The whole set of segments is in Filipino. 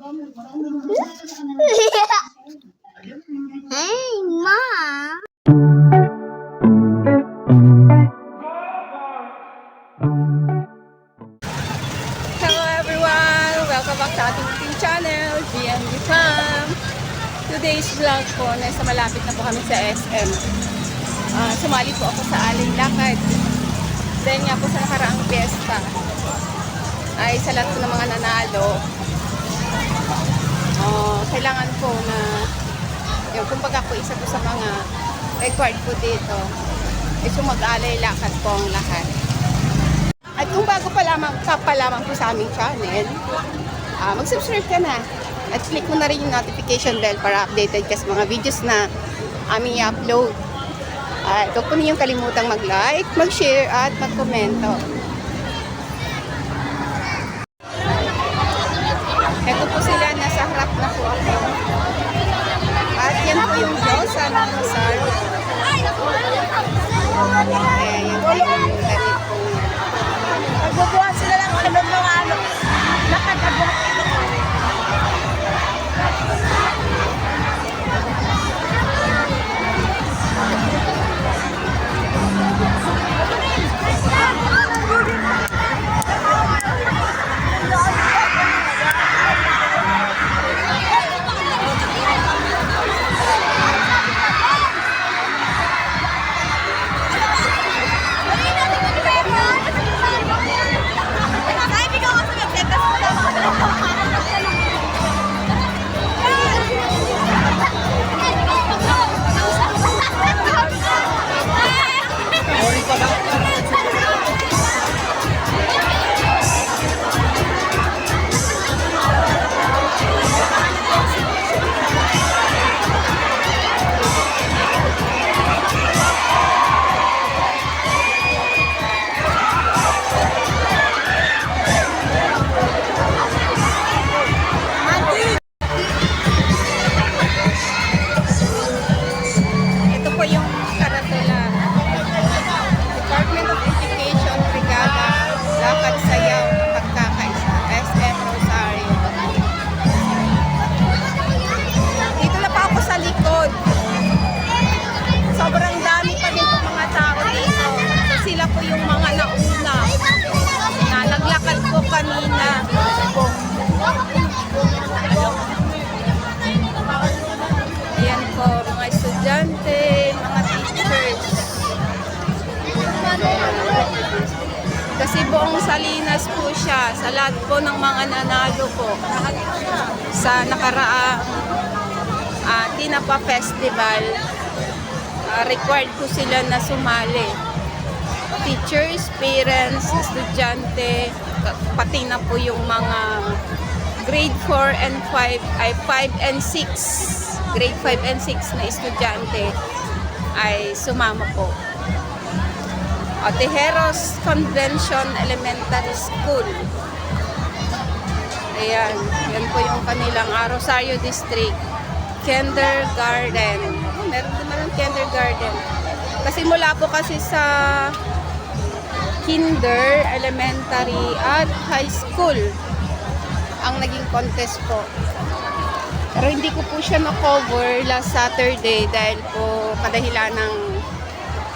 Hey, Mom. Hello everyone! Welcome back sa ating YouTube channel, GMD Fam. Today's vlog po, nasa malapit na po kami sa SM. Sumali po ako sa Aling Lakad. Dahil nga po sa nakaraang fiesta ay sa lahat po ng mga nanalo, kailangan po na yung kumbaga po isa po sa mga required po dito ay mag-alay lakad po ang lahat. At kung bago pa lamang po sa aming channel, mag-subscribe ka na at click mo na rin yung notification bell para updated ka sa mga videos na aming i-upload. Huwag po niyong kalimutang mag-like, mag-share at mag-komento. Ito po sila, nasa harap na po ako. At yan po yung Diyos ng Rosario. Ayan, yan po yung damit po niya. Magbubuhan sila lang ng mga nakagabuhan ito. Ito po yung karatula. Department of Education, Brigada, Lakad Sayaw, Pagkakaisa, SM Rosario. Dito na pa ako sa likod. Sobrang dami pa din po mga tao dito. So, sila po yung mga nauna na naglakad po kanina. Ayan po, mga estudyante, mga teachers. Kasi buong Salinas po siya, sa lahat po ng mga nanalo po sa nakaraang Tinapa Festival, required po sila na sumali. Teachers, parents, estudyante, pati na po yung mga grade 4 and 5, ay 5 and 6, grade 5 and 6 na estudyante ay sumama po. Tejeros Convention Elementary School. Ayan, yan po yung kanilang Rosario District Kindergarten. Meron naman ng kindergarten. Kasi mula po kasi sa kinder, elementary at high school ang naging contest po. Pero hindi ko po siya na-cover last Saturday dahil po kadahilan ng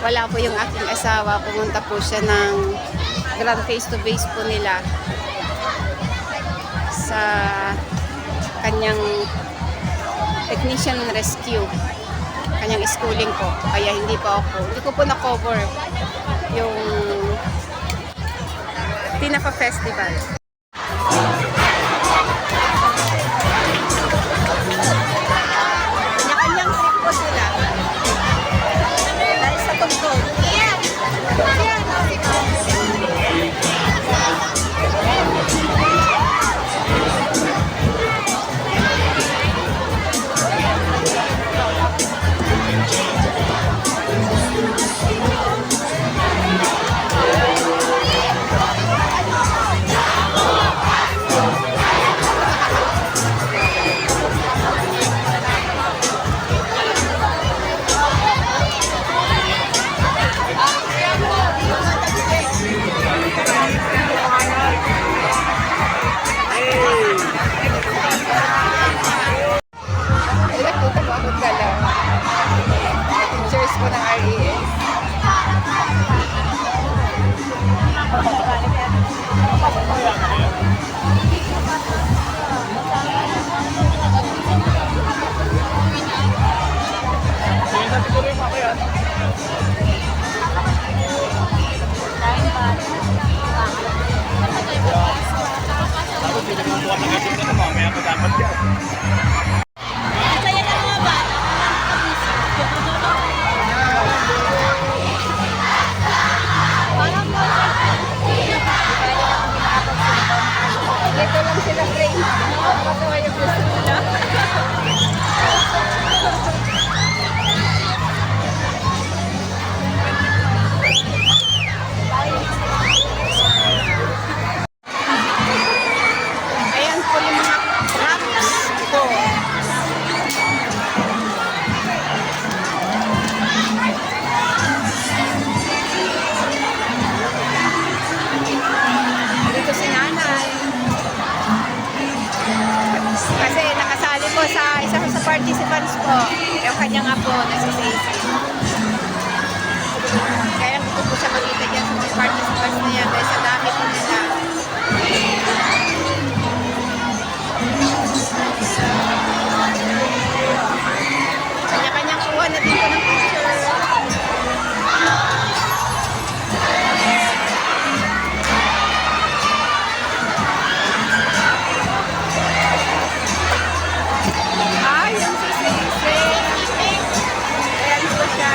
wala po yung aking asawa. Pumunta po siya ng grand face-to-face po nila sa kanyang technician rescue, kanyang schooling po. Kaya hindi ko po na-cover yung Tinapa Festival. Kanya-kanyang trip po sila. Dahil sa tungkol. Kaya ng mga bata. Parang Dito lang sila train. Patuwa yung gusto nila. Ayan po yung mga props ko. Dito si nanay. Kasi nakasali po sa isa sa participants po. Yung kanya nga po, na si Stacey. Kaya gusto po siya makita dyan sa mga participants na yan dahil sa dami po nila. Kanya-kanyang kuha na din po ng picture. Ay, yung si Stacey. Ayan po siya.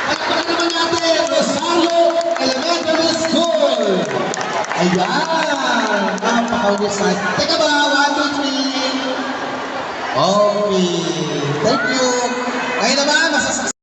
Palakpakan naman natin, Rosario Elementary School. Ayan, napakahusay. Teka ba, 1, 2, 3. Okay, thank you. Ngayon naman, masasaksi.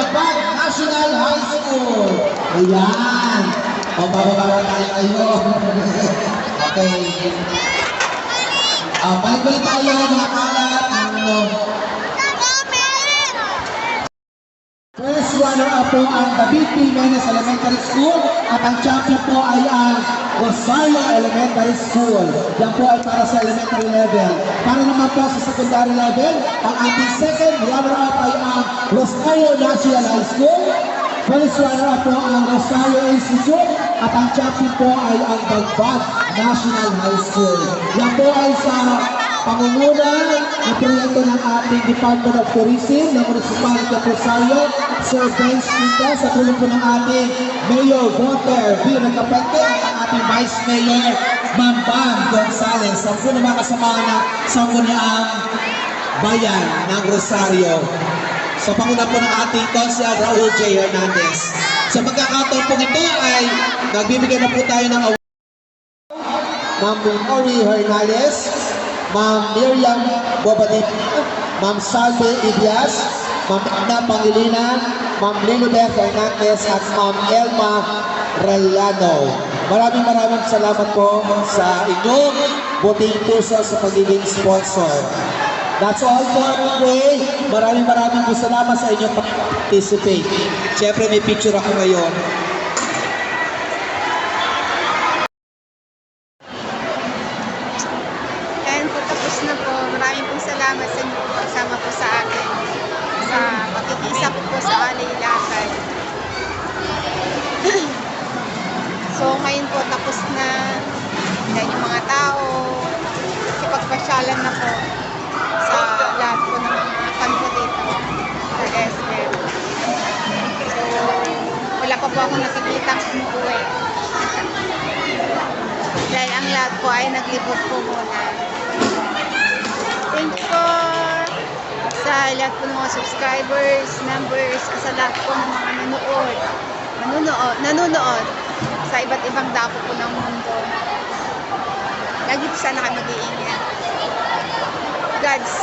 Bagbag National High School. Ayan. O, bababa tayo kayo. Okay. Balik-balik tayo mga kalat. First runner-up po ang David P. Menes Elementary School at ang champion po ay ang Rosario Elementary School. Yan po ay para sa elementary level. Para naman po sa secondary level, ang ating second runner-up ay ang Rosario National High School. First runner-up po ang Rosario Institute at ang champion po ay ang Bagbag National High School. Yan po ay sa pangunguna ng proyekto ng ating Department of Tourism ng Municipality of Rosario, Sir Benz Quinta, sa tulong po ng ating Mayor Walter V. Nagkapente at ang ating Vice Mayor Ma'am Bam Gonzales. Ang po naman kasama na sa ang bayan ng Rosario. Sa panguna po ng ating Consul Raul J. Hernandez. Sa pagkakataon po ito ay nagbibigay na po tayo ng award. Ma'am Nori Hernandez, Ma'am Miriam Bobadip, Ma'am Salve Ibias, Ma'am Ana Pangilinan, Ma'am Lilibeth Hernandez at Ma'am Elma Rellano. Maraming salamat po sa inyong buting puso sa pagiging sponsor. That's all for today. Maraming po salamat sa inyong participate. Siyempre may picture ako ngayon. Na po, maraming pong salamat sa inyo pagsama po sa akin sa pakikisa po sa Alay-Lakad. So ngayon po tapos na yan yung mga tao, ipagpasyalan na po sa lahat po ng mga kanto dito sa SM. So wala pa po ako nakikitang umuwi dahil ang lahat po ay naglibot po muna. Thank you po sa lahat po ng mga subscribers, members, sa lahat po ng mga nanonood sa iba't ibang dako po ng mundo. Lagi po sana kayo mag-iingat. God's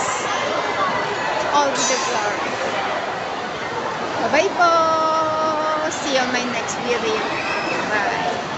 all with the glory. Bye-bye po! See you on my next video. Bye!